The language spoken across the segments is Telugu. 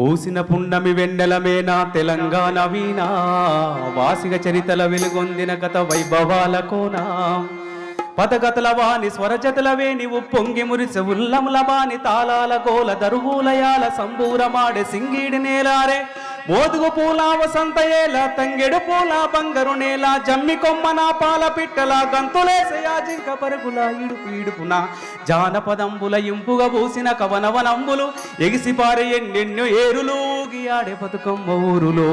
పూసిన పున్నమి వెన్నెలమేనా తెలంగాణ వీణా వాసిగ చరితల వెలుగొందిన గత వైభవాల కోనా పదగతల వాణి స్వరజతల వేణి ఉప్పొంగి మురిసె ఉల్లముల వాణి తాళాల గోల దరువులయాల సంబూరమాడే సింగీడి నేలారే మోదుగు పూల వసంత ఏల తంగెడు పూల బంగారు నేల జమ్మి కొమ్మన పాల పిట్టల గంతులేసయా జింక పరుగుల ఇడుపు ఇడుపున జానపదంబుల ఇంపుగా పూసిన కవనవనంబులు ఎగిసిపారే ఎన్నెన్నో ఏరులు గియాడే బతుకమ్మ ఊరులో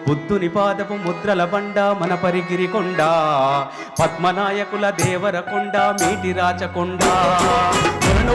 బుద్ధుని పాదపు ముద్రల బండ మన పరిగిరి కొండ పద్మనాయకుల దేవరకొండ మేటి రాచకొండ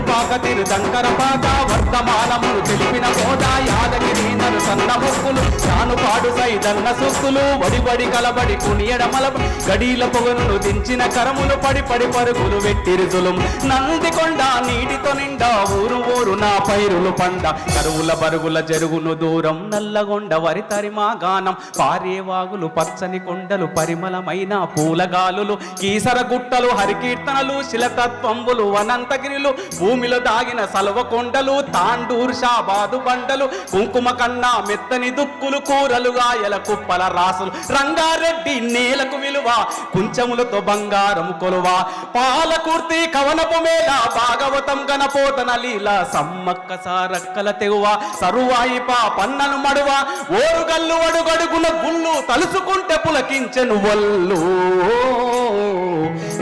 పాక తిరు దంకర పాక వర్తమానములు తెలిపిన హోదా యాదగిరి నరు సన్న ముక్కులు చానుపాడు సైదన్న సుక్కులు వడిబడి కలబడి కునియడమల గడీల పొగను దించిన కరములు పడి పడి పరుగులు వెట్టిరుజులు నందికొండ నీటితో నిండా ఊరు ఊరు నా పైరులు పండ కరువుల బరుగుల జరుగును దూరం నల్లగొండ వరి తరిమా గానం పారేవాగులు పచ్చని కొండలు పరిమళమైన పూలగాలులు కీసర గుట్టలు హరికీర్తనలు శిలతత్వంబులు అనంతగిరిలు భూమిలో దాగిన సలవ కొండలు తాండూర్ షాబాదు బండలు కుంకుమ కన్నా మెత్తని దుక్కులు కూరలు గాయల కుప్పల రాసులు రంగారెడ్డి నేలకు విలువ కుంచములతో బంగారం కొలువ పాలకుర్తి కవనపు మేళ భాగవతం గణపోతన లీల సమ్మక్క సారక్కల తెగువ సరువాయి పన్నను మడువ ఓరుగల్లు అడుగడుగున గుళ్ళు తలుసుకుంటే పులకించెను వల్లు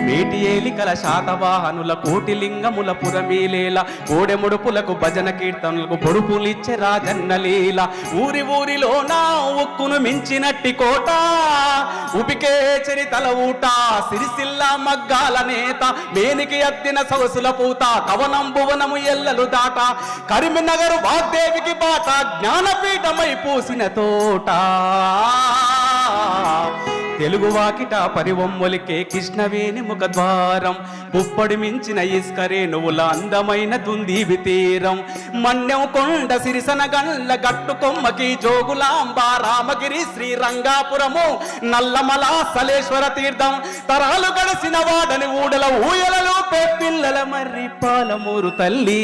మేటి ఏలికల శాతవాహనుల కోటిలింగముల పురమీలేల కోడెముడుపులకు భజన కీర్తనలకు పొడుపులిచ్చే రాజన్న లీల ఊరి ఊరిలో నా ఉక్కును మించినట్టి కోట ఉపికే చరితల ఊట సిరిసిల్ల మగ్గాల నేత మేనికి అద్దిన సొగసుల పూత కవనం భువనము ఎల్లలు దాట కరీంనగర్ వాగ్దేవికి బాట జ్ఞానపీఠమై పూసిన తోట తెలుగు వాకిట పరివొమ్మొలికే కృష్ణవేణి ముఖద్వారం పుప్పడి మించిన ఇస్కరేణువుల అందమైన దుందీవి తీరం మన్యం కొండ సిరిసన గండ్ల గట్టు కొమ్మకి జోగులాంబ రామగిరి శ్రీరంగాపురము నల్లమల సలేశ్వర తీర్థం తరాలు గడిసిన వాడని ఊడల ఊయలలో పిల్లల మర్రి పాలమూరు తల్లి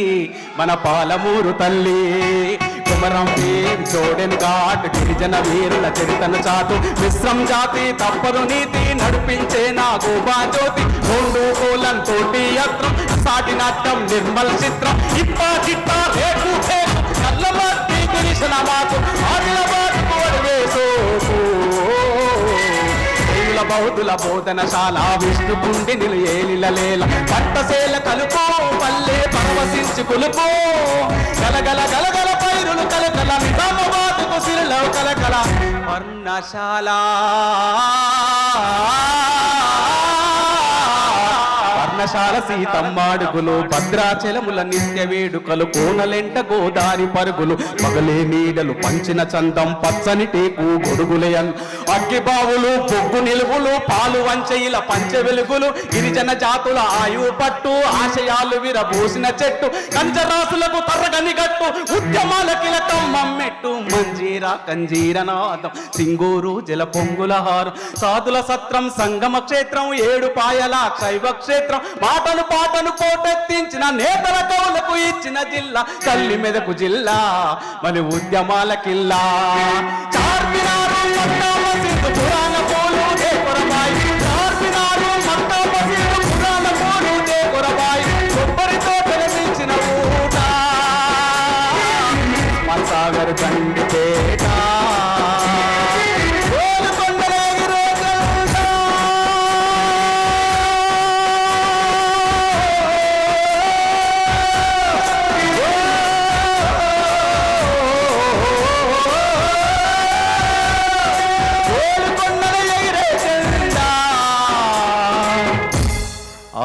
మన పాలమూరు తల్లి కుమరం చోడెన్ ఘాట్ గిరిజన వీరుల చరితను చాటు మిశ్రం జాతి తప్పదు నీతి నడిపించే నా గోబా జ్యోతి రెండు కోలం తోటి యత్రం సాటి నాట్యం నిర్మల్ చిత్రం ఇప్పా చిట్టా రేటు నల్లమర్తి గిరిజన మాకు ఆదిలాబాద్ బౌద్ధుల బోధనశాల విష్ణుకుండి నిలుయేలిలేల పట్టసేల కలుపు పల్లె పరవశించి కులుపు గలగల గలగల పైరులు కలకల నిజామాబాదుకు సిరిలో కలకల వర్ణశాల వర్ణశాల సీతమ్మాడుగులు భద్రాచలముల నిత్య వేడుకలు కోనలెంట గోదారి పరుగులు పగలే నీడలు పంచిన చందం పచ్చని టేకు గొడుగులయన్ అగ్గిబావులు బొగ్గు నిలువులు పాలు వంచయిల పంచ వెలుగులు గిరిజన జాతుల ఆయువు పట్టు ఆశయాలు విరబూసిన చెట్టు కంచరాసులకు తరగని గట్టు ఉద్యమాల కిలకం మమ్మెట్టు మంజీరా కంజీరనాదం సింగూరు జల పొంగుల హారు సాధుల సత్రం సంగమ క్షేత్రం ఏడు పాయల శైవ క్షేత్రం మాటను పాటను పోటెత్తించిన నేతల కవులకు ఇచ్చిన జిల్లా తల్లి మెదకు జిల్లా మన ఉద్యమాల కిల్లా చార్మినారు పురాణ పోలు దేకొరబాయి చార్మినారు పురాణ పోలు దేకొరబాయి కొబ్బరితో కనిపించిన ఊట మసాగర్ కండిపేట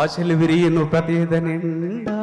ఆశలు విరియును ప్రతిద నిండా